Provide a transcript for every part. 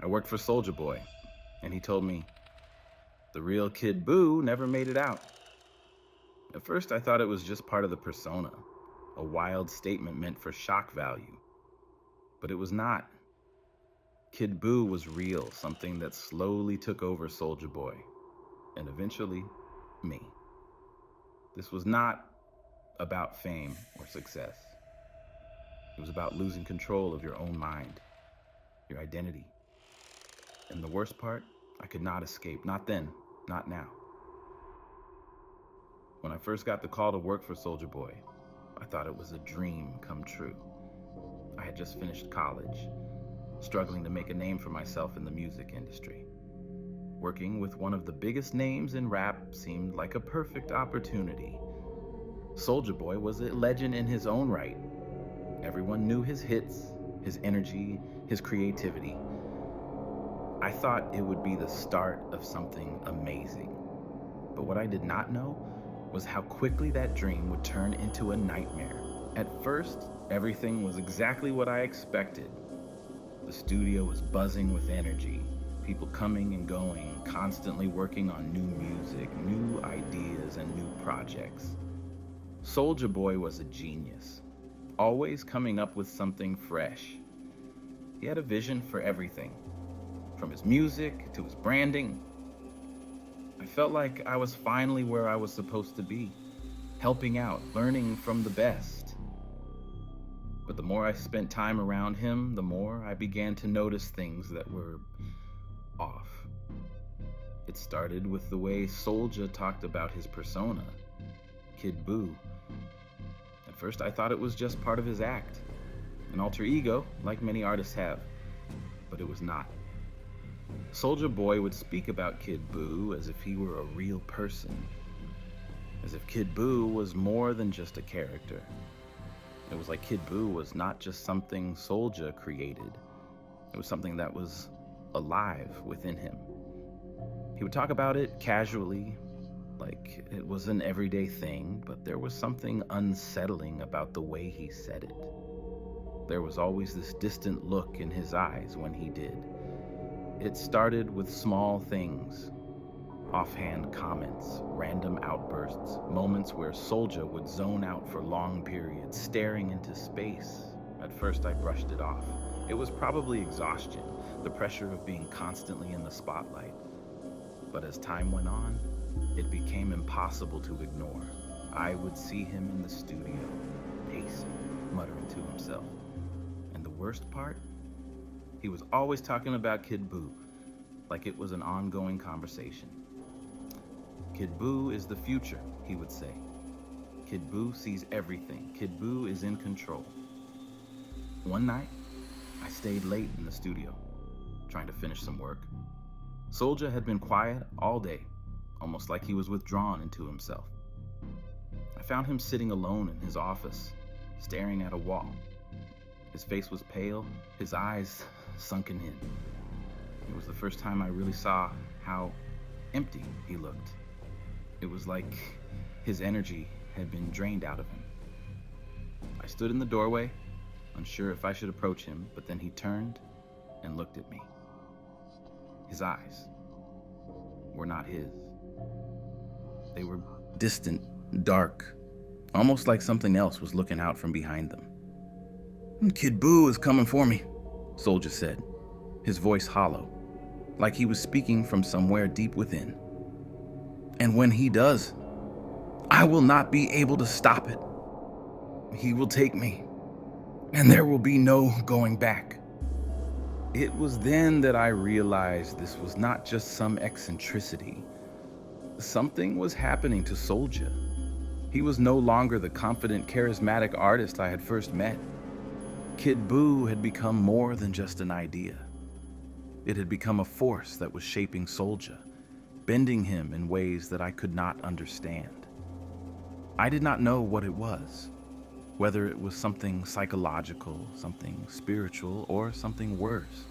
I worked for Soulja Boy, and he told me, the real Kid Buu never made it out. At first, I thought it was just part of the persona, a wild statement meant for shock value. But it was not. Kid Buu was real, something that slowly took over Soulja Boy, and eventually, me. This was not about fame or success. It was about losing control of your own mind, your identity. And the worst part, I could not escape. Not then, not now. When I first got the call to work for Soulja Boy, I thought it was a dream come true. I had just finished college, struggling to make a name for myself in the music industry. Working with one of the biggest names in rap seemed like a perfect opportunity. Soulja Boy was a legend in his own right. Everyone knew his hits, his energy, his creativity. I thought it would be the start of something amazing. But what I did not know was how quickly that dream would turn into a nightmare. At first, everything was exactly what I expected. The studio was buzzing with energy, people coming and going, constantly working on new music, new ideas, and new projects. Soulja Boy was a genius, always coming up with something fresh. He had a vision for everything, from his music to his branding. I felt like I was finally where I was supposed to be, helping out, learning from the best. But the more I spent time around him, the more I began to notice things that were off. It started with the way Soulja talked about his persona, Kid Buu. At first I thought it was just part of his act, an alter ego like many artists have, but it was not. Soulja Boy would speak about Kid Buu as if he were a real person, as if Kid Buu was more than just a character. It was like Kid Buu was not just something Soulja created. It was something that was alive within him. He would talk about it casually, like it was an everyday thing, but there was something unsettling about the way he said it. There was always this distant look in his eyes when he did. It started with small things, offhand comments, random outbursts, moments where Soulja would zone out for long periods, staring into space. At first I brushed it off. It was probably exhaustion, the pressure of being constantly in the spotlight. But as time went on, it became impossible to ignore. I would see him in the studio, pacing, muttering to himself. And the worst part? He was always talking about Kid Buu, like it was an ongoing conversation. Kid Buu is the future, he would say. Kid Buu sees everything. Kid Buu is in control. One night, I stayed late in the studio, trying to finish some work. Soulja had been quiet all day, almost like he was withdrawn into himself. I found him sitting alone in his office, staring at a wall. His face was pale, his eyes sunken in. It was the first time I really saw how empty he looked. It was like his energy had been drained out of him. I stood in the doorway, unsure if I should approach him, but then he turned and looked at me. His eyes were not his. They were distant, dark, almost like something else was looking out from behind them. Kid Buu is coming for me, Soulja said, his voice hollow, like he was speaking from somewhere deep within. And when he does, I will not be able to stop it. He will take me, and there will be no going back. It was then that I realized this was not just some eccentricity. Something was happening to Soulja. He was no longer the confident, charismatic artist I had first met. Kid Buu had become more than just an idea. It had become a force that was shaping Soulja, bending him in ways that I could not understand. I did not know what it was, whether it was something psychological, something spiritual, or something worse.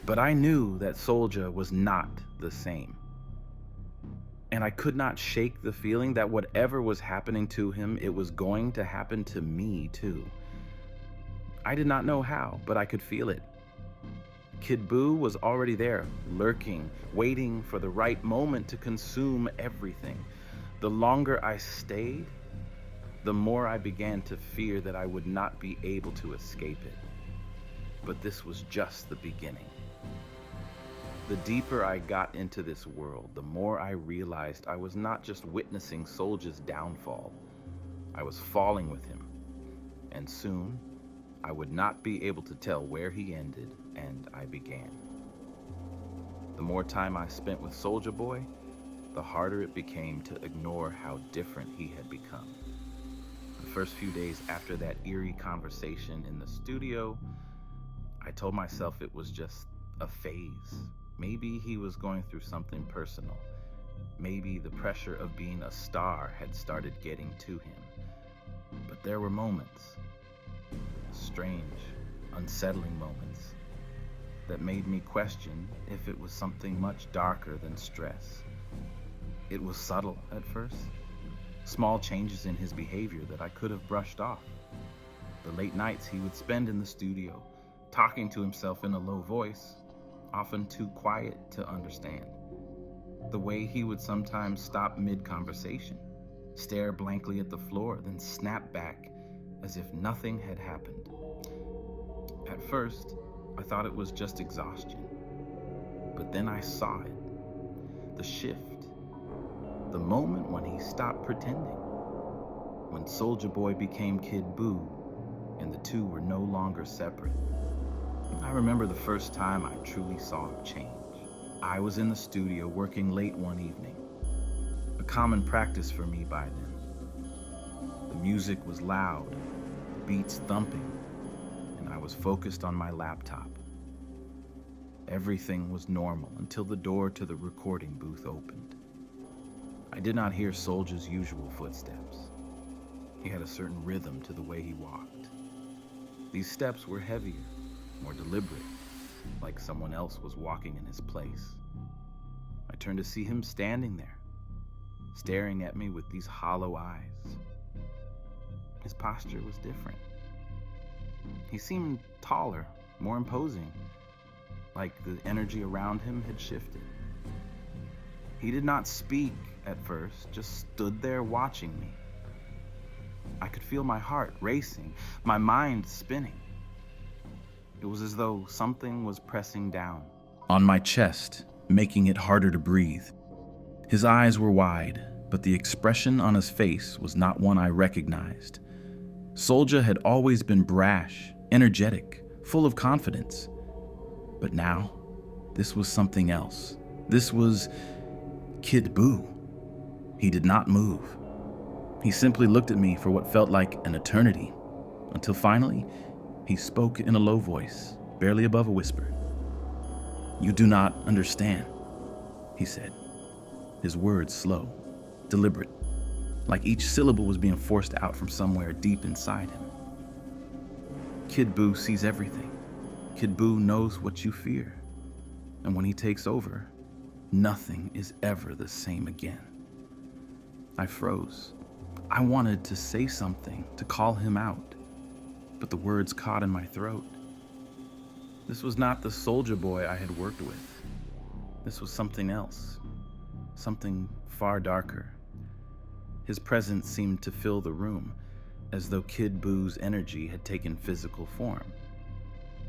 But I knew that Soulja was not the same. And I could not shake the feeling that whatever was happening to him, it was going to happen to me too. I did not know how, but I could feel it. Kid Buu was already there, lurking, waiting for the right moment to consume everything. The longer I stayed, the more I began to fear that I would not be able to escape it. But this was just the beginning. The deeper I got into this world, the more I realized I was not just witnessing Soulja's downfall. I was falling with him. And soon, I would not be able to tell where he ended and I began. The more time I spent with Soulja Boy, the harder it became to ignore how different he had become. The first few days after that eerie conversation in the studio, I told myself it was just a phase. Maybe he was going through something personal. Maybe the pressure of being a star had started getting to him. But there were moments, strange, unsettling moments, that made me question if it was something much darker than stress. It was subtle at first, small changes in his behavior that I could have brushed off. The late nights he would spend in the studio, talking to himself in a low voice, often too quiet to understand. The way he would sometimes stop mid-conversation, stare blankly at the floor, then snap back as if nothing had happened. At first, I thought it was just exhaustion. But then I saw it. The shift. The moment when he stopped pretending. When Soulja Boy became Kid Buu, and the two were no longer separate. I remember the first time I truly saw him change. I was in the studio working late one evening, a common practice for me by then. The music was loud, the beats thumping, and I was focused on my laptop. Everything was normal until the door to the recording booth opened. I did not hear Soulja's usual footsteps. He had a certain rhythm to the way he walked. These steps were heavier, more deliberate, like someone else was walking in his place. I turned to see him standing there, staring at me with these hollow eyes. His posture was different. He seemed taller, more imposing, like the energy around him had shifted. He did not speak at first, just stood there watching me. I could feel my heart racing, my mind spinning. It was as though something was pressing down on my chest, making it harder to breathe. His eyes were wide, but the expression on his face was not one I recognized. Soulja had always been brash, energetic, full of confidence. But now, this was something else. This was Kid Buu. He did not move. He simply looked at me for what felt like an eternity, until finally, he spoke in a low voice, barely above a whisper. "You do not understand," he said, his words slow, deliberate, like each syllable was being forced out from somewhere deep inside him. Kid Buu sees everything. Kid Buu knows what you fear. And when he takes over, nothing is ever the same again. I froze. I wanted to say something, to call him out, but the words caught in my throat. This was not the Soulja Boy I had worked with. This was something else, something far darker. His presence seemed to fill the room, as though Kid Buu's energy had taken physical form.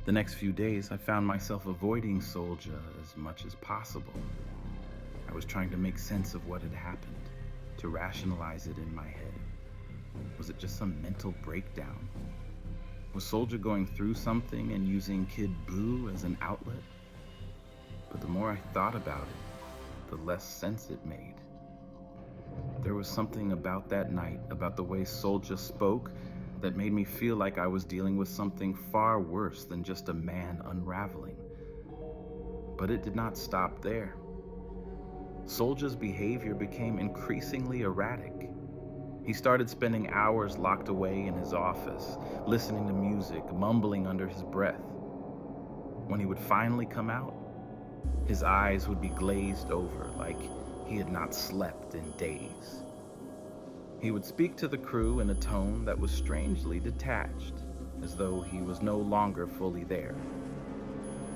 The next few days, I found myself avoiding Soulja as much as possible. I was trying to make sense of what had happened, to rationalize it in my head. Was it just some mental breakdown? Was Soulja going through something and using Kid Buu as an outlet? But the more I thought about it, the less sense it made. There was something about that night, about the way Soulja spoke, that made me feel like I was dealing with something far worse than just a man unraveling. But it did not stop there. Soulja's behavior became increasingly erratic. He started spending hours locked away in his office, listening to music, mumbling under his breath. When he would finally come out, his eyes would be glazed over like he had not slept in days. He would speak to the crew in a tone that was strangely detached, as though he was no longer fully there.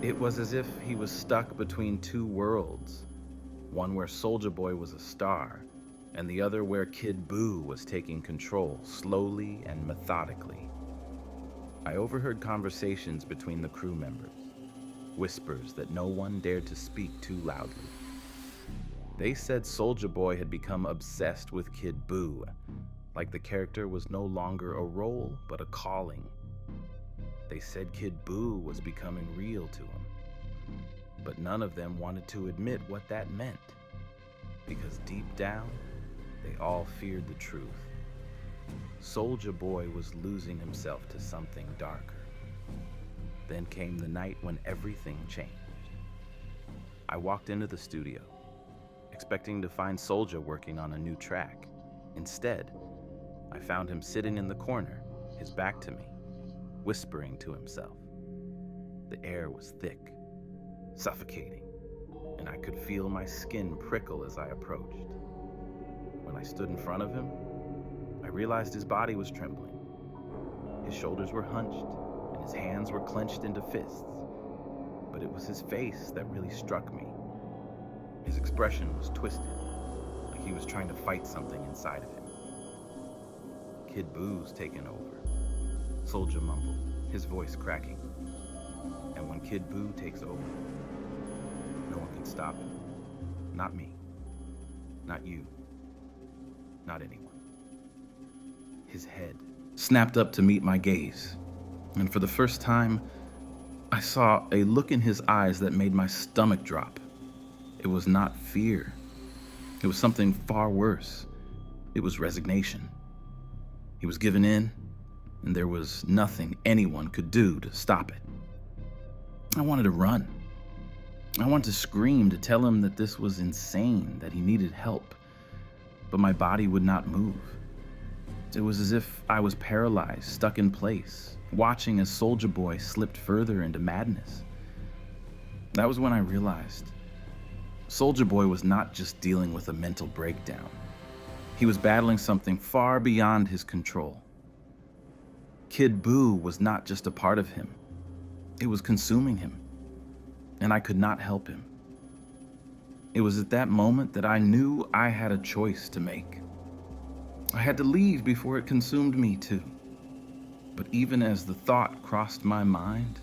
It was as if he was stuck between two worlds, one where Soulja Boy was a star, and the other where Kid Buu was taking control slowly and methodically. I overheard conversations between the crew members, whispers that no one dared to speak too loudly. They said Soulja Boy had become obsessed with Kid Buu, like the character was no longer a role but a calling. They said Kid Buu was becoming real to him, but none of them wanted to admit what that meant, because deep down, they all feared the truth. Soulja Boy was losing himself to something darker. Then came the night when everything changed. I walked into the studio, expecting to find Soulja working on a new track. Instead, I found him sitting in the corner, his back to me, whispering to himself. The air was thick, suffocating, and I could feel my skin prickle as I approached. When I stood in front of him, I realized his body was trembling. His shoulders were hunched, and his hands were clenched into fists. But it was his face that really struck me. His expression was twisted, like he was trying to fight something inside of him. Kid Buu's taken over, Soulja mumbled, his voice cracking. And when Kid Buu takes over, no one can stop him. Not me. Not you. Not anyone. His head snapped up to meet my gaze, and for the first time, I saw a look in his eyes that made my stomach drop. It was not fear. It was something far worse. It was resignation. He was giving in, and there was nothing anyone could do to stop it. I wanted to run. I wanted to scream to tell him that this was insane, that he needed help, but my body would not move. It was as if I was paralyzed, stuck in place, watching as Soulja Boy slipped further into madness. That was when I realized Soulja Boy was not just dealing with a mental breakdown. He was battling something far beyond his control. Kid Buu was not just a part of him. It was consuming him, and I could not help him. It was at that moment that I knew I had a choice to make. I had to leave before it consumed me too. But even as the thought crossed my mind,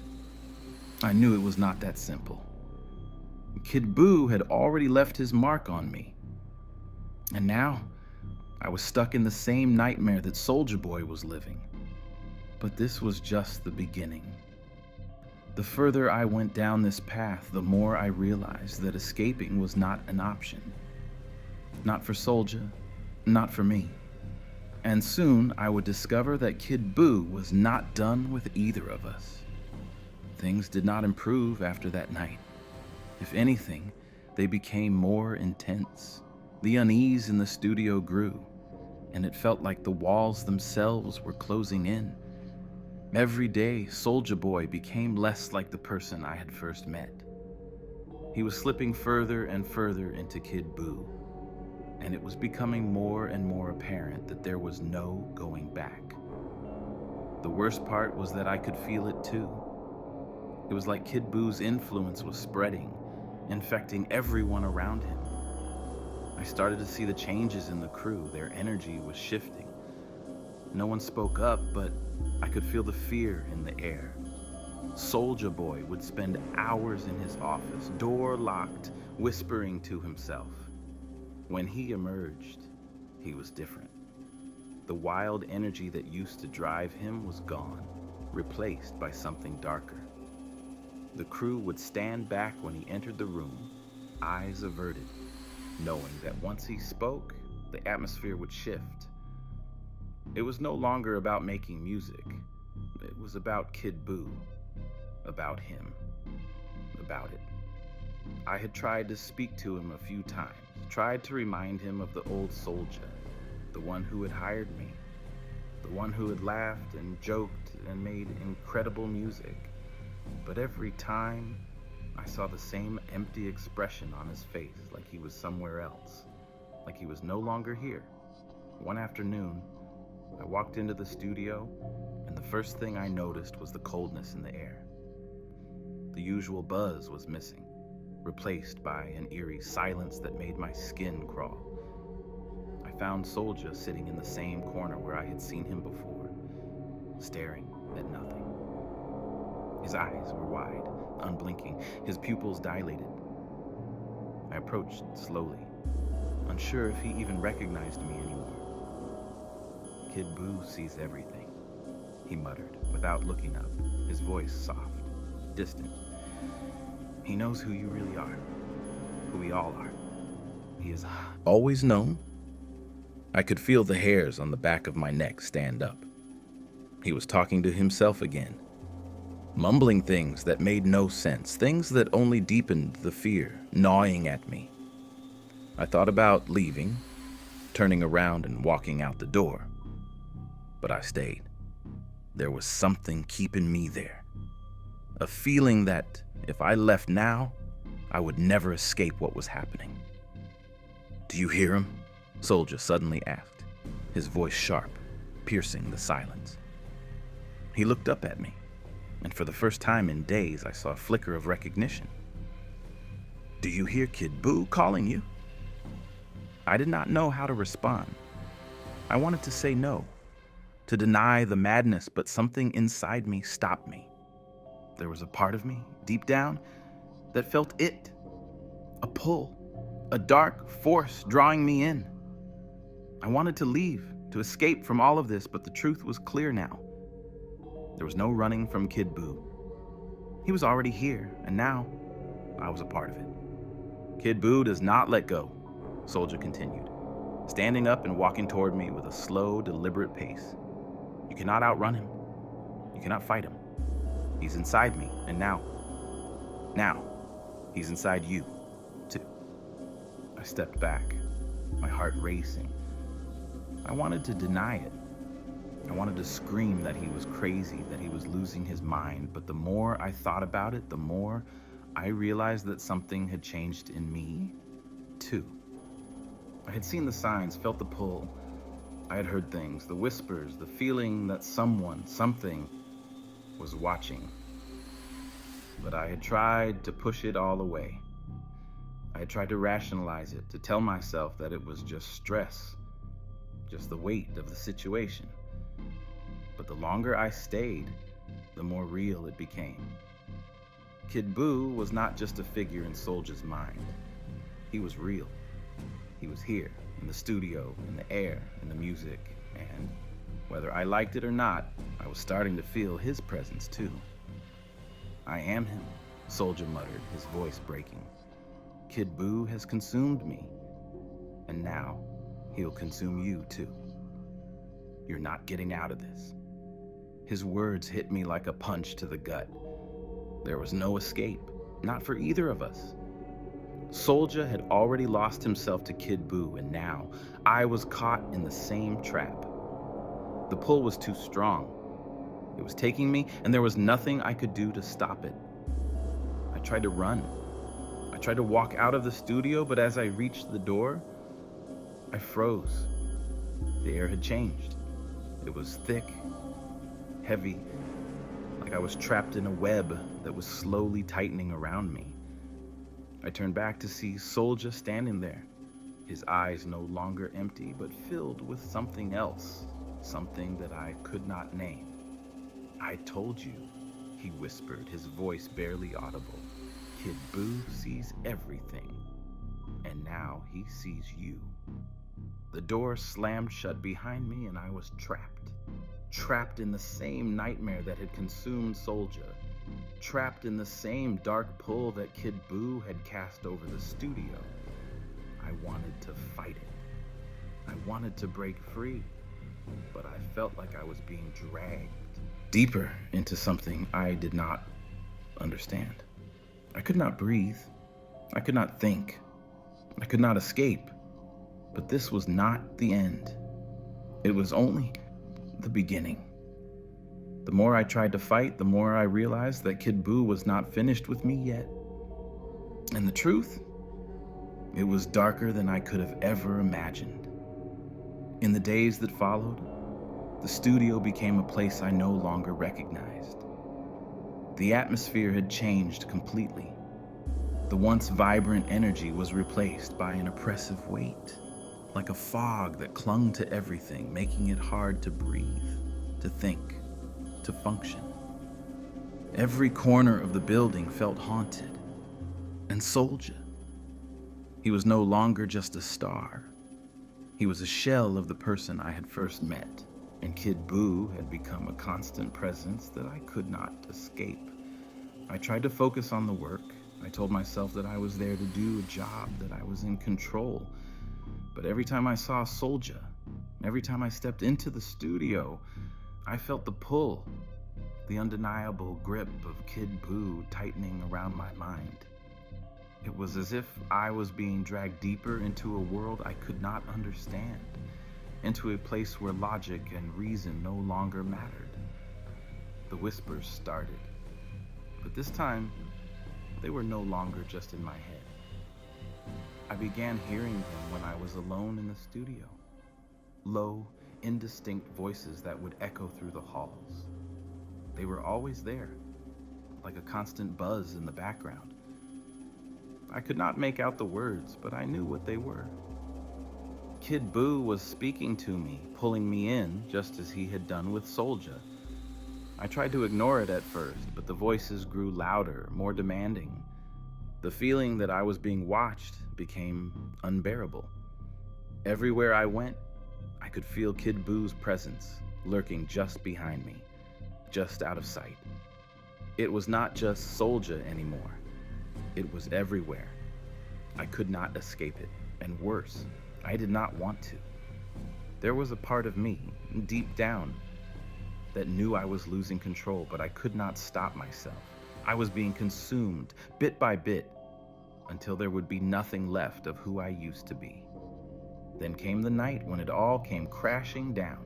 I knew it was not that simple. Kid Buu had already left his mark on me. And now, I was stuck in the same nightmare that Soulja Boy was living. But this was just the beginning. The further I went down this path, the more I realized that escaping was not an option. Not for Soulja, not for me. And soon I would discover that Kid Buu was not done with either of us. Things did not improve after that night. If anything, they became more intense. The unease in the studio grew, and it felt like the walls themselves were closing in. Every day, Soulja Boy became less like the person I had first met. He was slipping further and further into Kid Buu, and it was becoming more and more apparent that there was no going back. The worst part was that I could feel it too. It was like Kid Buu's influence was spreading, infecting everyone around him. I started to see the changes in the crew. Their energy was shifting. No one spoke up, but I could feel the fear in the air. Soulja Boy would spend hours in his office, door locked, whispering to himself. When he emerged, he was different. The wild energy that used to drive him was gone, replaced by something darker. The crew would stand back when he entered the room, eyes averted, knowing that once he spoke, the atmosphere would shift. It was no longer about making music. It was about Kid Buu, about him, about it. I had tried to speak to him a few times, tried to remind him of the old Soulja, the one who had hired me, the one who had laughed and joked and made incredible music. But every time, I saw the same empty expression on his face, like he was somewhere else, like he was no longer here. One afternoon, I walked into the studio, and the first thing I noticed was the coldness in the air. The usual buzz was missing, replaced by an eerie silence that made my skin crawl. I found Soulja sitting in the same corner where I had seen him before, staring at nothing. His eyes were wide, unblinking, his pupils dilated. I approached slowly, unsure if he even recognized me anymore. "Kid Buu sees everything," he muttered, without looking up, his voice soft, distant. "He knows who you really are, who we all are. He has always known." I could feel the hairs on the back of my neck stand up. He was talking to himself again, mumbling things that made no sense, things that only deepened the fear gnawing at me. I thought about leaving, turning around and walking out the door, but I stayed. There was something keeping me there, a feeling that if I left now, I would never escape what was happening. "Do you hear him?" Soulja suddenly asked, his voice sharp, piercing the silence. He looked up at me, and for the first time in days, I saw a flicker of recognition. "Do you hear Kid Buu calling you?" I did not know how to respond. I wanted to say no, to deny the madness, but something inside me stopped me. There was a part of me, deep down, that felt it. A pull, a dark force drawing me in. I wanted to leave, to escape from all of this, but the truth was clear now. There was no running from Kid Buu. He was already here, and now I was a part of it. "Kid Buu does not let go," Soulja continued, standing up and walking toward me with a slow, deliberate pace. "You cannot outrun him. You cannot fight him. He's inside me, and now, he's inside you, too." I stepped back, my heart racing. I wanted to deny it. I wanted to scream that he was crazy, that he was losing his mind, but the more I thought about it, the more I realized that something had changed in me, too. I had seen the signs, felt the pull. I had heard things, the whispers, the feeling that someone, something, was watching. But I had tried to push it all away. I had tried to rationalize it, to tell myself that it was just stress, just the weight of the situation. But the longer I stayed, the more real it became. Kid Buu was not just a figure in Soulja's mind. He was real. He was here, in the studio, in the air, in the music, and whether I liked it or not, I was starting to feel his presence too. "I am him," Soulja muttered, his voice breaking. "Kid Buu has consumed me, and now he'll consume you too. You're not getting out of this." His words hit me like a punch to the gut. There was no escape, not for either of us. Soulja had already lost himself to Kid Buu, and now I was caught in the same trap. The pull was too strong. It was taking me, and there was nothing I could do to stop it. I tried to run. I tried to walk out of the studio, but as I reached the door, I froze. The air had changed. It was thick, heavy, like I was trapped in a web that was slowly tightening around me. I turned back to see Soulja standing there, his eyes no longer empty, but filled with something else, something that I could not name. "I told you," he whispered, his voice barely audible. "Kid Buu sees everything, and now he sees you." The door slammed shut behind me, and I was trapped in the same nightmare that had consumed Soulja, trapped in the same dark pull that Kid Buu had cast over the studio. I wanted to fight it. I wanted to break free, but I felt like I was being dragged deeper into something I did not understand. I could not breathe. I could not think. I could not escape. But this was not the end. It was only the beginning. The more I tried to fight, the more I realized that Kid Buu was not finished with me yet. And the truth, it was darker than I could have ever imagined. In the days that followed, the studio became a place I no longer recognized. The atmosphere had changed completely. The once vibrant energy was replaced by an oppressive weight, like a fog that clung to everything, making it hard to breathe, to think, to function. Every corner of the building felt haunted. And Soulja, he was no longer just a star. He was a shell of the person I had first met, and Kid Buu had become a constant presence that I could not escape. I tried to focus on the work. I told myself that I was there to do a job, that I was in control. But every time I saw Soulja, every time I stepped into the studio, I felt the pull, the undeniable grip of Kid Buu tightening around my mind. It was as if I was being dragged deeper into a world I could not understand, into a place where logic and reason no longer mattered. The whispers started, but this time, they were no longer just in my head. I began hearing them when I was alone in the studio. Low, indistinct voices that would echo through the halls. They were always there, like a constant buzz in the background. I could not make out the words, but I knew what they were. Kid Buu was speaking to me, pulling me in, just as he had done with Soulja. I tried to ignore it at first, but the voices grew louder, more demanding. The feeling that I was being watched became unbearable. Everywhere I went, I could feel Kid Buu's presence, lurking just behind me, just out of sight. It was not just Soulja anymore. It was everywhere. I could not escape it, and worse, I did not want to. There was a part of me, deep down, that knew I was losing control, but I could not stop myself. I was being consumed, bit by bit, until there would be nothing left of who I used to be. Then came the night when it all came crashing down.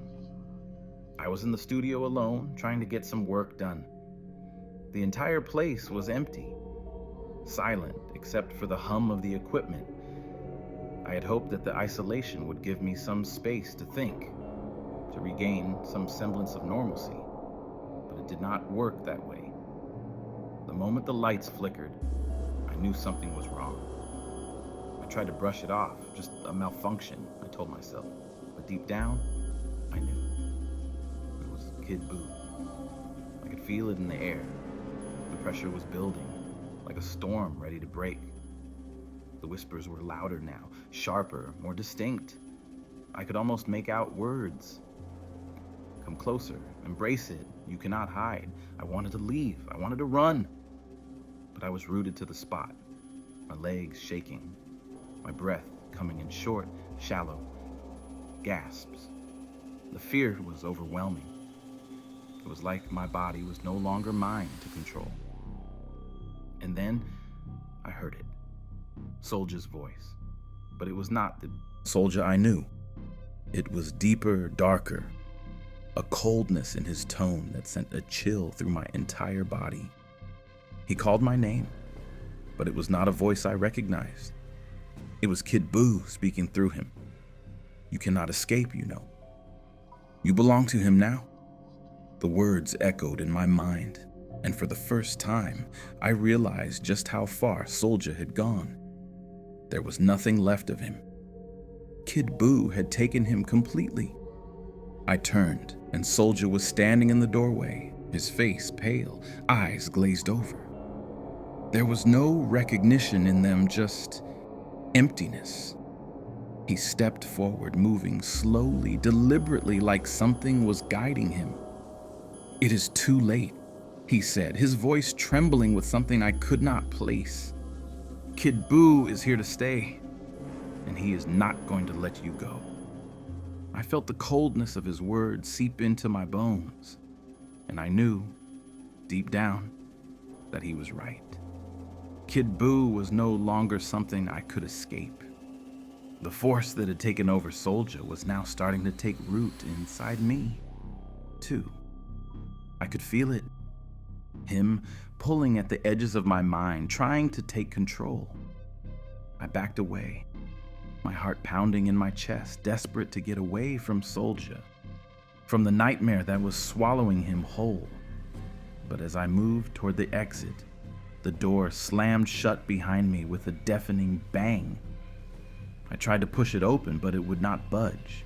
I was in the studio alone, trying to get some work done. The entire place was empty, silent except for the hum of the equipment. I had hoped that the isolation would give me some space to think, to regain some semblance of normalcy, but it did not work that way. The moment the lights flickered, I knew something was wrong. I tried to brush it off, just a malfunction, I told myself, but deep down, I knew. It was Kid Buu. I could feel it in the air. The pressure was building, like a storm ready to break. The whispers were louder now, sharper, more distinct. I could almost make out words. Come closer, embrace it, you cannot hide. I wanted to leave, I wanted to run. But I was rooted to the spot, my legs shaking, my breath coming in short, shallow gasps. The fear was overwhelming. It was like my body was no longer mine to control. And then I heard it, Soulja's voice. But it was not the Soulja I knew. It was deeper, darker, a coldness in his tone that sent a chill through my entire body. He called my name, but it was not a voice I recognized. It was Kid Buu speaking through him. You cannot escape, you know. You belong to him now. The words echoed in my mind, and for the first time, I realized just how far Soulja had gone. There was nothing left of him. Kid Buu had taken him completely. I turned, and Soulja was standing in the doorway, his face pale, eyes glazed over. There was no recognition in them, just emptiness. He stepped forward, moving slowly, deliberately, like something was guiding him. "It is too late," he said, his voice trembling with something I could not place. "Kid Buu is here to stay, and he is not going to let you go." I felt the coldness of his words seep into my bones, and I knew, deep down, that he was right. Kid Buu was no longer something I could escape. The force that had taken over Soulja was now starting to take root inside me, too. I could feel it. Him pulling at the edges of my mind, trying to take control. I backed away, my heart pounding in my chest, desperate to get away from Soulja, from the nightmare that was swallowing him whole. But as I moved toward the exit, the door slammed shut behind me with a deafening bang. I tried to push it open, but it would not budge.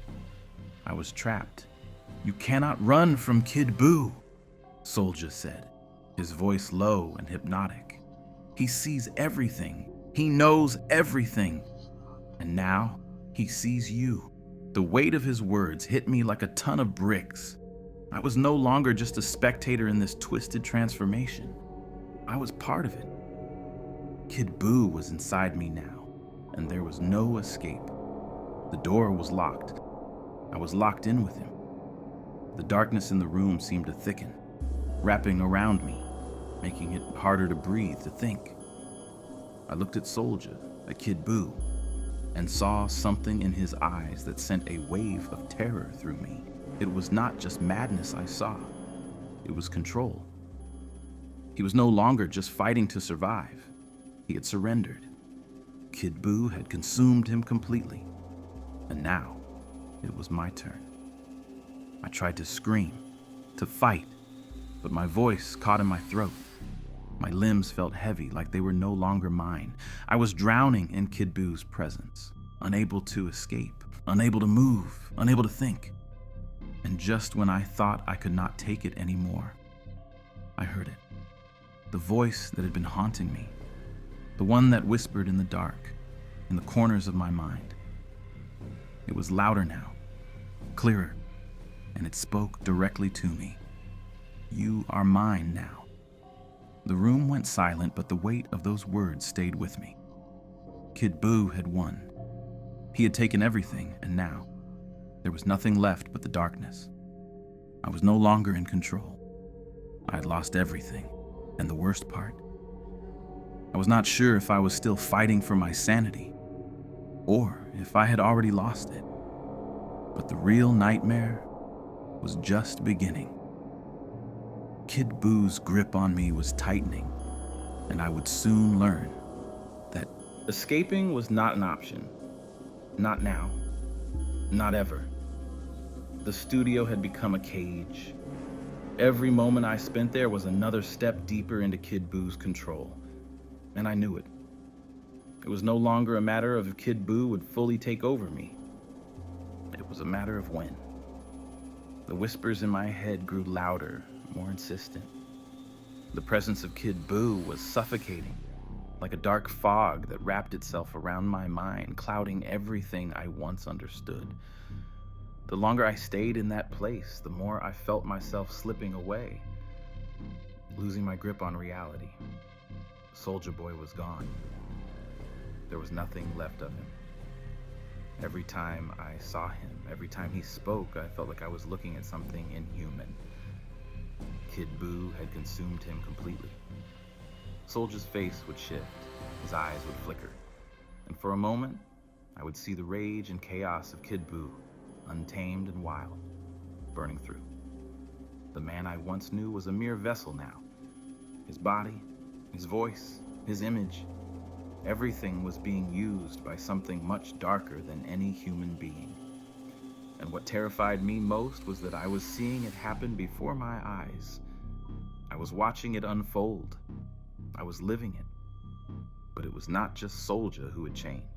I was trapped. "You cannot run from Kid Buu," Soulja said, his voice low and hypnotic. "He sees everything. He knows everything. And now he sees you." The weight of his words hit me like a ton of bricks. I was no longer just a spectator in this twisted transformation. I was part of it. Kid Buu was inside me now, and there was no escape. The door was locked. I was locked in with him. The darkness in the room seemed to thicken, wrapping around me, making it harder to breathe, to think. I looked at Soulja, at Kid Buu, and saw something in his eyes that sent a wave of terror through me. It was not just madness I saw. It was control. He was no longer just fighting to survive. He had surrendered. Kid Buu had consumed him completely. And now, it was my turn. I tried to scream, to fight, but my voice caught in my throat. My limbs felt heavy, like they were no longer mine. I was drowning in Kid Buu's presence, unable to escape, unable to move, unable to think. And just when I thought I could not take it anymore, I heard it. The voice that had been haunting me, the one that whispered in the dark, in the corners of my mind. It was louder now, clearer, and it spoke directly to me. "You are mine now." The room went silent, but the weight of those words stayed with me. Kid Buu had won. He had taken everything, and now there was nothing left but the darkness. I was no longer in control. I had lost everything, and the worst part, I was not sure if I was still fighting for my sanity, or if I had already lost it. But the real nightmare was just beginning. Kid Buu's grip on me was tightening, and I would soon learn that escaping was not an option. Not now. Not ever. The studio had become a cage. Every moment I spent there was another step deeper into Kid Buu's control, and I knew it. It was no longer a matter of if Kid Buu would fully take over me. It was a matter of when. The whispers in my head grew louder, more insistent. The presence of Kid Buu was suffocating, like a dark fog that wrapped itself around my mind, clouding everything I once understood. The longer I stayed in that place, the more I felt myself slipping away, losing my grip on reality. Soulja Boy was gone. There was nothing left of him. Every time I saw him, every time he spoke, I felt like I was looking at something inhuman. Kid Buu had consumed him completely. Soulja's face would shift, his eyes would flicker, and for a moment, I would see the rage and chaos of Kid Buu, untamed and wild, burning through. The man I once knew was a mere vessel now. His body, his voice, his image, everything was being used by something much darker than any human being. And what terrified me most was that I was seeing it happen before my eyes. I was watching it unfold. I was living it. But it was not just Soulja who had changed.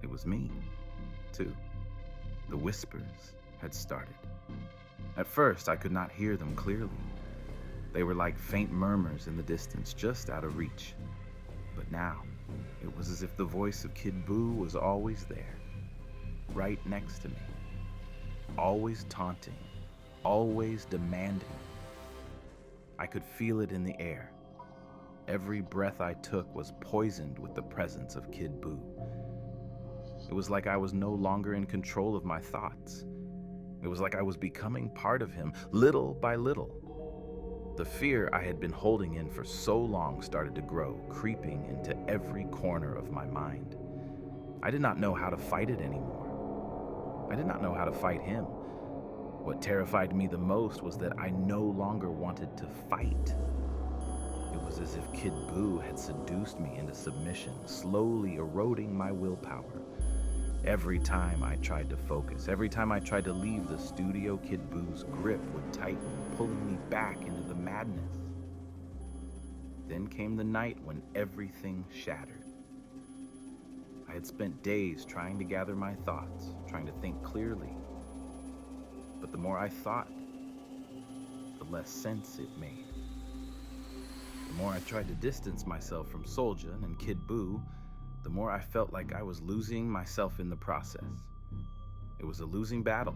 It was me, too. The whispers had started. At first, I could not hear them clearly. They were like faint murmurs in the distance, just out of reach. But now, it was as if the voice of Kid Buu was always there, right next to me. Always taunting, always demanding. I could feel it in the air. Every breath I took was poisoned with the presence of Kid Buu. It was like I was no longer in control of my thoughts. It was like I was becoming part of him, little by little. The fear I had been holding in for so long started to grow, creeping into every corner of my mind. I did not know how to fight it anymore. I did not know how to fight him. What terrified me the most was that I no longer wanted to fight. It was as if Kid Buu had seduced me into submission, slowly eroding my willpower. Every time I tried to focus, every time I tried to leave the studio, Kid Buu's grip would tighten, pulling me back into the madness sadness. Then came the night when everything shattered. I had spent days trying to gather my thoughts, trying to think clearly. But the more I thought, the less sense it made. The more I tried to distance myself from Soulja and Kid Buu, the more I felt like I was losing myself in the process. It was a losing battle,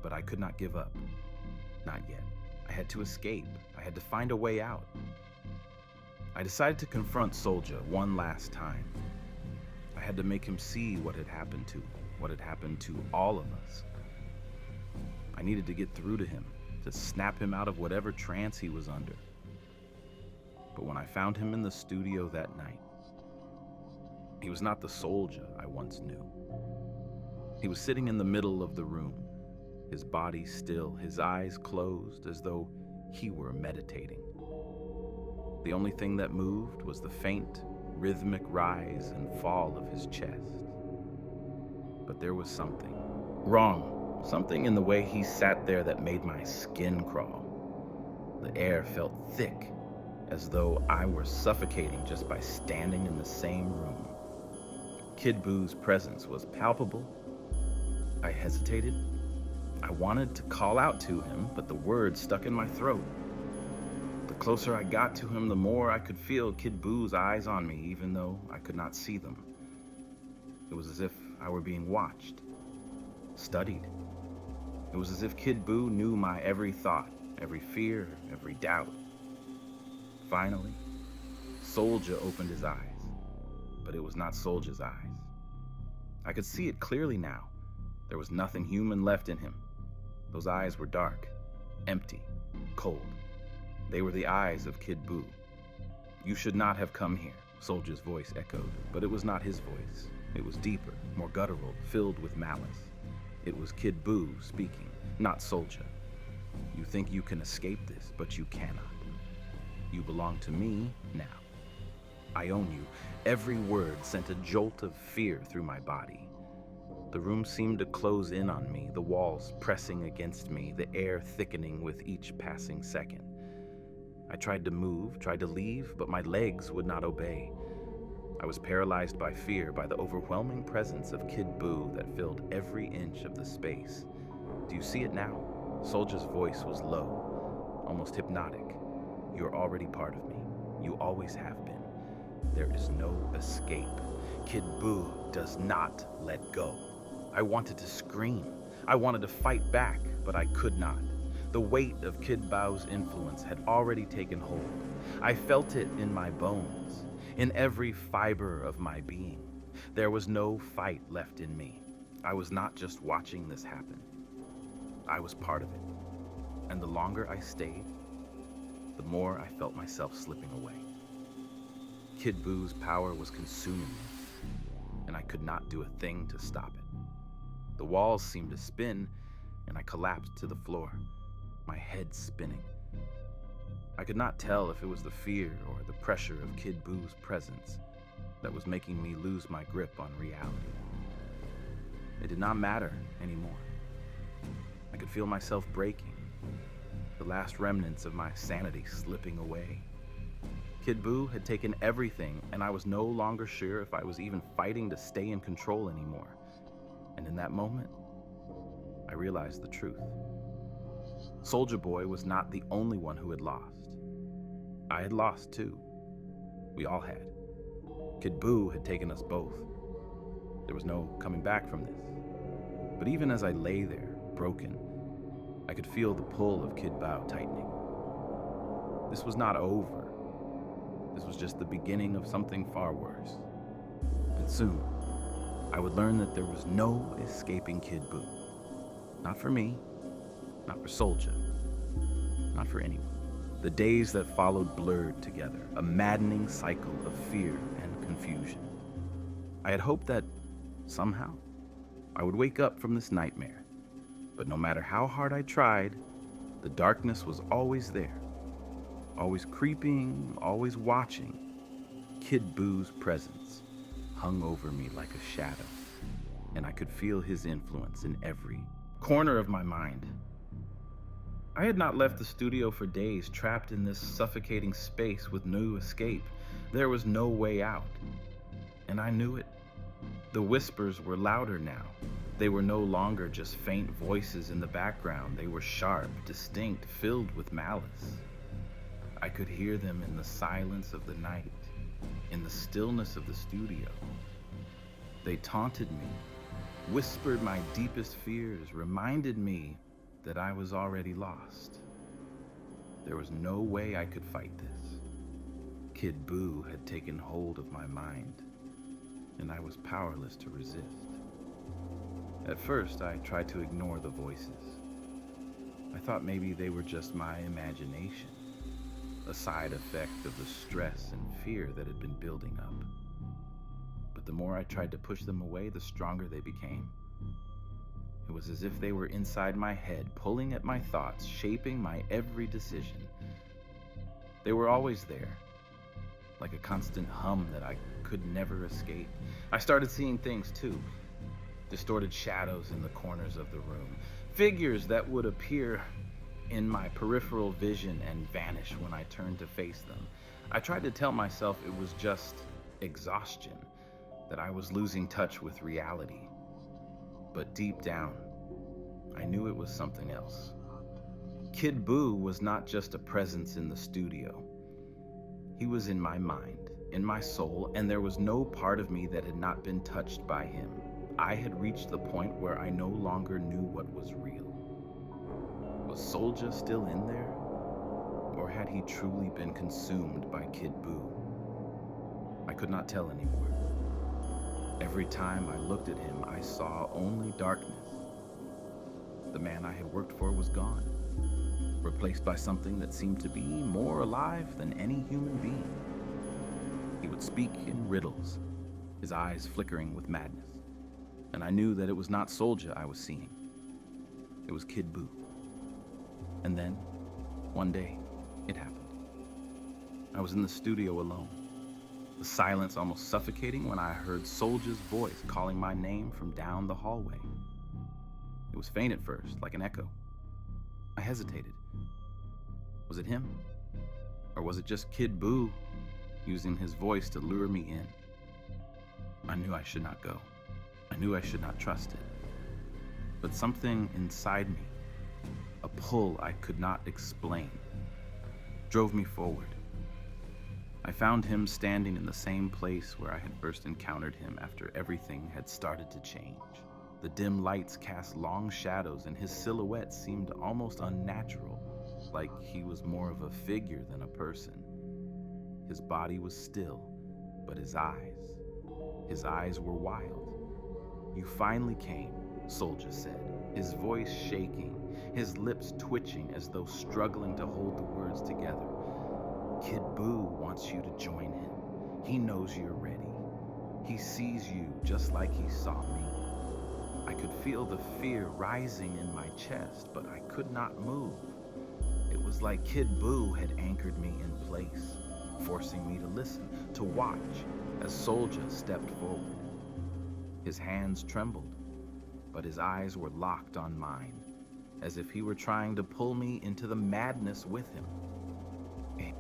but I could not give up. Not yet. I had to escape. I had to find a way out. I decided to confront Soulja one last time. I had to make him see what had happened to all of us. I needed to get through to him, to snap him out of whatever trance he was under. But when I found him in the studio that night, he was not the Soulja I once knew. He was sitting in the middle of the room, his body still, his eyes closed as though he were meditating. The only thing that moved was the faint, rhythmic rise and fall of his chest. But there was something wrong, something in the way he sat there that made my skin crawl. The air felt thick, as though I were suffocating just by standing in the same room. Kid Buu's presence was palpable. I hesitated. I wanted to call out to him, but the words stuck in my throat. The closer I got to him, the more I could feel Kid Buu's eyes on me, even though I could not see them. It was as if I were being watched, studied. It was as if Kid Buu knew my every thought, every fear, every doubt. Finally, Soulja opened his eyes, but it was not Soulja's eyes. I could see it clearly now. There was nothing human left in him. Those eyes were dark, empty, cold. They were the eyes of Kid Buu. "You should not have come here," Soulja's voice echoed, but it was not his voice. It was deeper, more guttural, filled with malice. It was Kid Buu speaking, not Soulja. "You think you can escape this, but you cannot. You belong to me now. I own you." Every word sent a jolt of fear through my body. The room seemed to close in on me, the walls pressing against me, the air thickening with each passing second. I tried to move, tried to leave, but my legs would not obey. I was paralyzed by fear, by the overwhelming presence of Kid Buu that filled every inch of the space. "Do you see it now?" Soulja's voice was low, almost hypnotic. "You're already part of me. You always have been. There is no escape. Kid Buu does not let go." I wanted to scream. I wanted to fight back, but I could not. The weight of Kid Buu's influence had already taken hold. I felt it in my bones, in every fiber of my being. There was no fight left in me. I was not just watching this happen. I was part of it. And the longer I stayed, the more I felt myself slipping away. Kid Buu's power was consuming me, and I could not do a thing to stop it. The walls seemed to spin, and I collapsed to the floor, my head spinning. I could not tell if it was the fear or the pressure of Kid Buu's presence that was making me lose my grip on reality. It did not matter anymore. I could feel myself breaking, the last remnants of my sanity slipping away. Kid Buu had taken everything, and I was no longer sure if I was even fighting to stay in control anymore. And in that moment, I realized the truth. Soulja Boy was not the only one who had lost. I had lost too. We all had. Kid Buu had taken us both. There was no coming back from this. But even as I lay there, broken, I could feel the pull of Kid Buu tightening. This was not over. This was just the beginning of something far worse. And soon, I would learn that there was no escaping Kid Buu. Not for me, not for Soulja, not for anyone. The days that followed blurred together, a maddening cycle of fear and confusion. I had hoped that, somehow, I would wake up from this nightmare. But no matter how hard I tried, the darkness was always there. Always creeping, always watching. Kid Buu's presence hung over me like a shadow, and I could feel his influence in every corner of my mind. I had not left the studio for days, trapped in this suffocating space with no escape. There was no way out. And I knew it. The whispers were louder now. They were no longer just faint voices in the background. They were sharp, distinct, filled with malice. I could hear them in the silence of the night, in the stillness of the studio. They taunted me, whispered my deepest fears, reminded me that I was already lost. There was no way I could fight this. Kid Buu had taken hold of my mind, and I was powerless to resist. At first, I tried to ignore the voices. I thought maybe they were just my imagination, a side effect of the stress and fear that had been building up. But the more I tried to push them away, the stronger they became. It was as if they were inside my head, pulling at my thoughts, shaping my every decision. They were always there, like a constant hum that I could never escape. I started seeing things too. Distorted shadows in the corners of the room. Figures that would appear in my peripheral vision and vanish when I turned to face them. I tried to tell myself it was just exhaustion, that I was losing touch with reality. But deep down, I knew it was something else. Kid Buu was not just a presence in the studio. He was in my mind, in my soul, and there was no part of me that had not been touched by him. I had reached the point where I no longer knew what was real. Was Soulja still in there? Or had he truly been consumed by Kid Buu? I could not tell anymore. Every time I looked at him, I saw only darkness. The man I had worked for was gone, replaced by something that seemed to be more alive than any human being. He would speak in riddles, his eyes flickering with madness. And I knew that it was not Soulja I was seeing. It was Kid Buu. And then, one day, it happened. I was in the studio alone, the silence almost suffocating when I heard Soulja's voice calling my name from down the hallway. It was faint at first, like an echo. I hesitated. Was it him? Or was it just Kid Buu using his voice to lure me in? I knew I should not go. I knew I should not trust it. But something inside me, a pull I could not explain, drove me forward. I found him standing in the same place where I had first encountered him after everything had started to change. The dim lights cast long shadows, and his silhouette seemed almost unnatural, like he was more of a figure than a person. His body was still, but his eyes were wild. "You finally came," Soulja said, his voice shaking, his lips twitching as though struggling to hold the words together. "Kid Buu wants you to join him. He knows you're ready. He sees you just like he saw me." I could feel the fear rising in my chest, but I could not move. It was like Kid Buu had anchored me in place, forcing me to listen, to watch as Soulja stepped forward. His hands trembled, but his eyes were locked on mine, as if he were trying to pull me into the madness with him.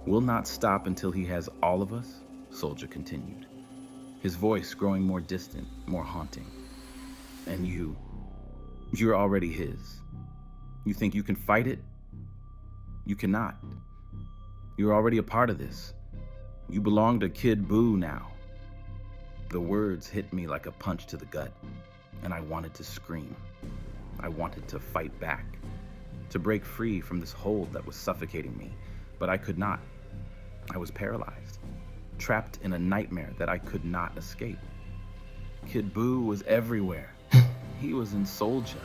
"We'll not stop until he has all of us," Soulja continued, his voice growing more distant, more haunting. "And you're already his. You think you can fight it? You cannot. You're already a part of this. You belong to Kid Buu now." The words hit me like a punch to the gut, and I wanted to scream. I wanted to fight back, to break free from this hold that was suffocating me, but I could not. I was paralyzed, trapped in a nightmare that I could not escape. Kid Buu was everywhere. He was in Soulja.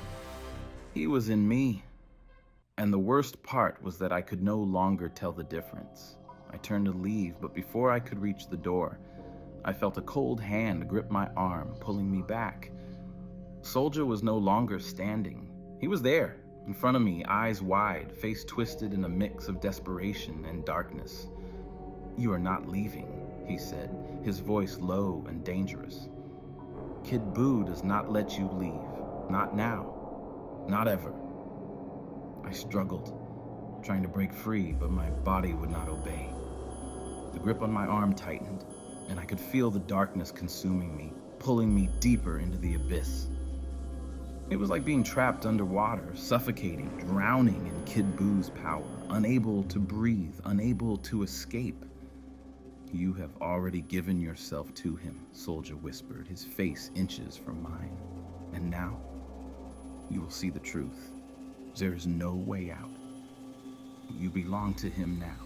He was in me. And the worst part was that I could no longer tell the difference. I turned to leave, but before I could reach the door, I felt a cold hand grip my arm, pulling me back. Soulja was no longer standing. He was there, in front of me, eyes wide, face twisted in a mix of desperation and darkness. "You are not leaving," he said, his voice low and dangerous. "Kid Buu does not let you leave. Not now. Not ever." I struggled, trying to break free, but my body would not obey. The grip on my arm tightened, and I could feel the darkness consuming me, pulling me deeper into the abyss. It was like being trapped underwater, suffocating, drowning in Kid Buu's power, unable to breathe, unable to escape. "You have already given yourself to him," Soulja whispered, his face inches from mine. "And now, you will see the truth. There is no way out. You belong to him now."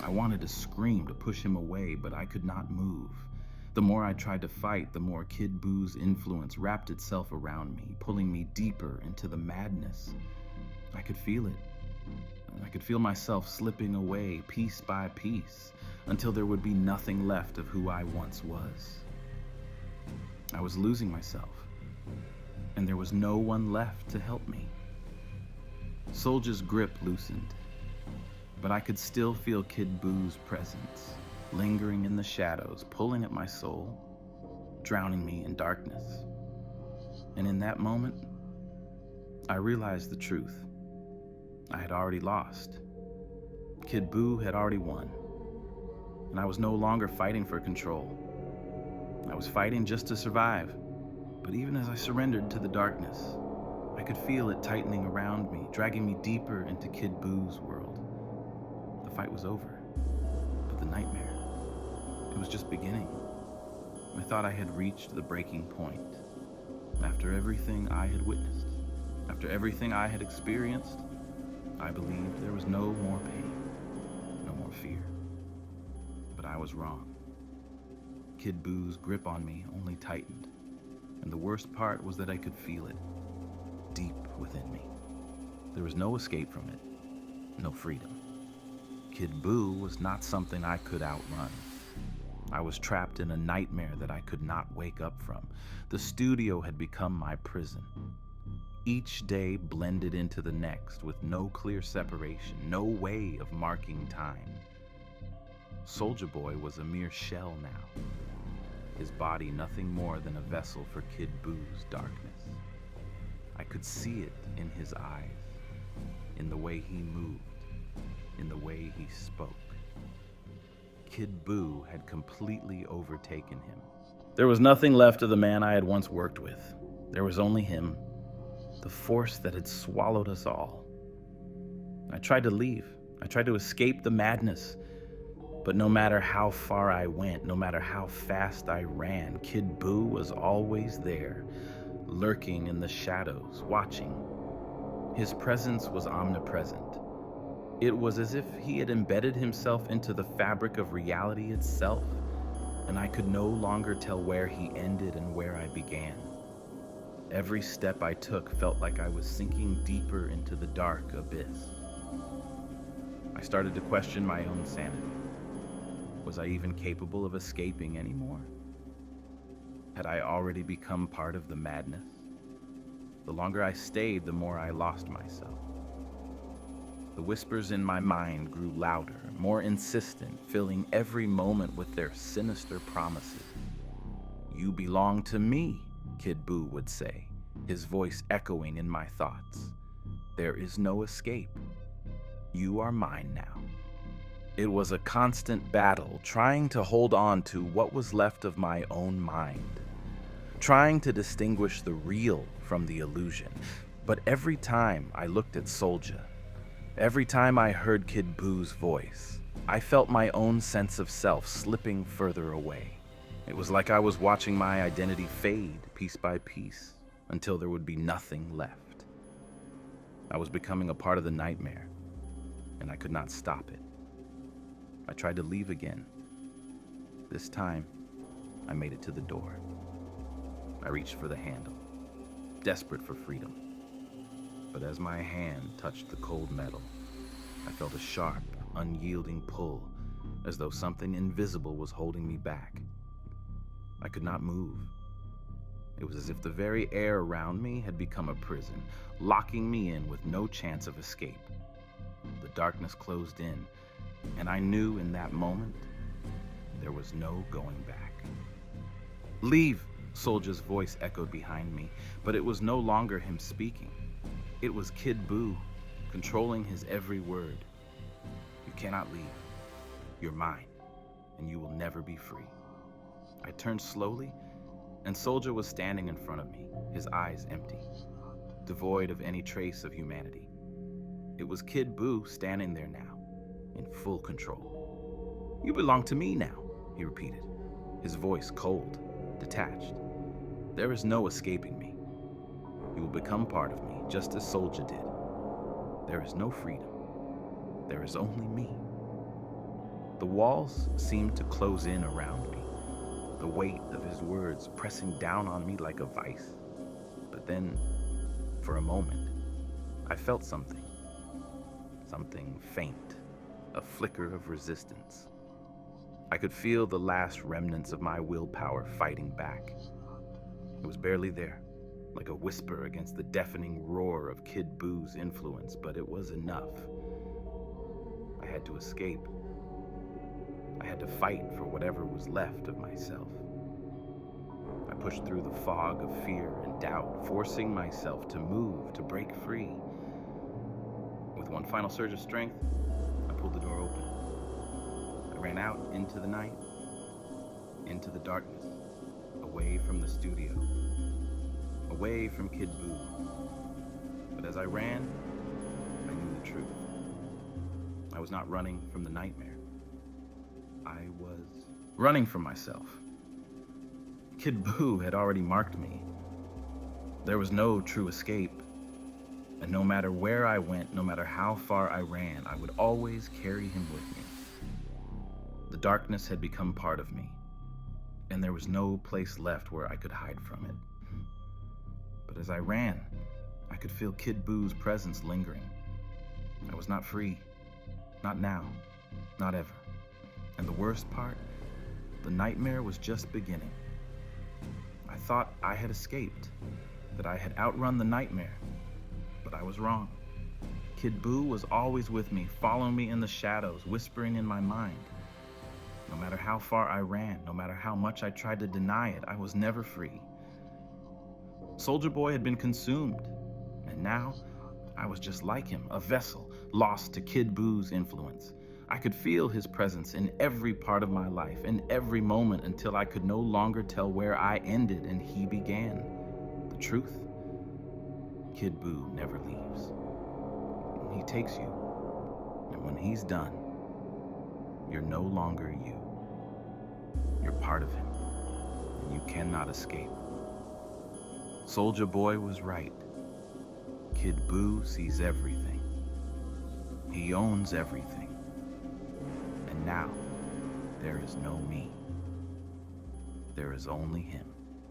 I wanted to scream, to push him away, but I could not move. The more I tried to fight, the more Kid Buu's influence wrapped itself around me, pulling me deeper into the madness. I could feel it. I could feel myself slipping away piece by piece until there would be nothing left of who I once was. I was losing myself, and there was no one left to help me. Soulja's grip loosened, but I could still feel Kid Buu's presence, lingering in the shadows, pulling at my soul, drowning me in darkness. And in that moment, I realized the truth. I had already lost. Kid Buu had already won, and I was no longer fighting for control. I was fighting just to survive, but even as I surrendered to the darkness, I could feel it tightening around me, dragging me deeper into Kid Buu's world. The fight was over, but the nightmare, it was just beginning. I thought I had reached the breaking point. After everything I had witnessed, after everything I had experienced, I believed there was no more pain, no more fear. But I was wrong. Kid Buu's grip on me only tightened, and the worst part was that I could feel it deep within me. There was no escape from it, no freedom. Kid Buu was not something I could outrun. I was trapped in a nightmare that I could not wake up from. The studio had become my prison. Each day blended into the next with no clear separation, no way of marking time. Soulja Boy was a mere shell now, his body nothing more than a vessel for Kid Buu's darkness. I could see it in his eyes, in the way he moved, in the way he spoke. Kid Buu had completely overtaken him. There was nothing left of the man I had once worked with. There was only him, the force that had swallowed us all. I tried to leave. I tried to escape the madness. But no matter how far I went, no matter how fast I ran, Kid Buu was always there, lurking in the shadows, watching. His presence was omnipresent. It was as if he had embedded himself into the fabric of reality itself, and I could no longer tell where he ended and where I began. Every step I took felt like I was sinking deeper into the dark abyss. I started to question my own sanity. Was I even capable of escaping anymore? Had I already become part of the madness? The longer I stayed, the more I lost myself. The whispers in my mind grew louder, more insistent, filling every moment with their sinister promises. "You belong to me," Kid Buu would say, his voice echoing in my thoughts. "There is no escape. You are mine now." It was a constant battle, trying to hold on to what was left of my own mind, trying to distinguish the real from the illusion. But every time I looked at Soulja, every time I heard Kid Buu's voice, I felt my own sense of self slipping further away. It was like I was watching my identity fade piece by piece until there would be nothing left. I was becoming a part of the nightmare, and I could not stop it. I tried to leave again. This time, I made it to the door. I reached for the handle, desperate for freedom. But as my hand touched the cold metal, I felt a sharp, unyielding pull, as though something invisible was holding me back. I could not move. It was as if the very air around me had become a prison, locking me in with no chance of escape. The darkness closed in, and I knew in that moment there was no going back. "Leave!" Soulja's voice echoed behind me, but it was no longer him speaking. It was Kid Buu, controlling his every word. You cannot leave. You're mine, and you will never be free. I turned slowly, and Soulja was standing in front of me, his eyes empty, devoid of any trace of humanity. It was Kid Buu standing there now, in full control. "You belong to me now," he repeated, his voice cold, detached. "There is no escaping me. You will become part of me, just as Soulja did. There is no freedom. There is only me." The walls seemed to close in around me, the weight of his words pressing down on me like a vice. But then, for a moment, I felt something faint, a flicker of resistance. I could feel the last remnants of my willpower fighting back. It was barely there, like a whisper against the deafening roar of Kid Buu's influence, but it was enough. I had to escape. I had to fight for whatever was left of myself. I pushed through the fog of fear and doubt, forcing myself to move, to break free. With one final surge of strength, I pulled the door open. I ran out into the night, into the darkness, away from the studio, away from Kid Buu. But as I ran, I knew the truth. I was not running from the nightmare. I was running from myself. Kid Buu had already marked me. There was no true escape. And no matter where I went, no matter how far I ran, I would always carry him with me. The darkness had become part of me, and there was no place left where I could hide from it. But as I ran, I could feel Kid Buu's presence lingering. I was not free. Not now. Not ever. And the worst part, the nightmare was just beginning. I thought I had escaped, that I had outrun the nightmare, but I was wrong. Kid Buu was always with me, following me in the shadows, whispering in my mind. No matter how far I ran, no matter how much I tried to deny it, I was never free. Soulja Boy had been consumed, and now I was just like him, a vessel lost to Kid Buu's influence. I could feel his presence in every part of my life, in every moment, until I could no longer tell where I ended and he began. The truth? Kid Buu never leaves. He takes you, and when he's done, you're no longer you. You're part of him, and you cannot escape. Soulja Boy was right. Kid Buu sees everything. He owns everything. And now, there is no me. There is only him.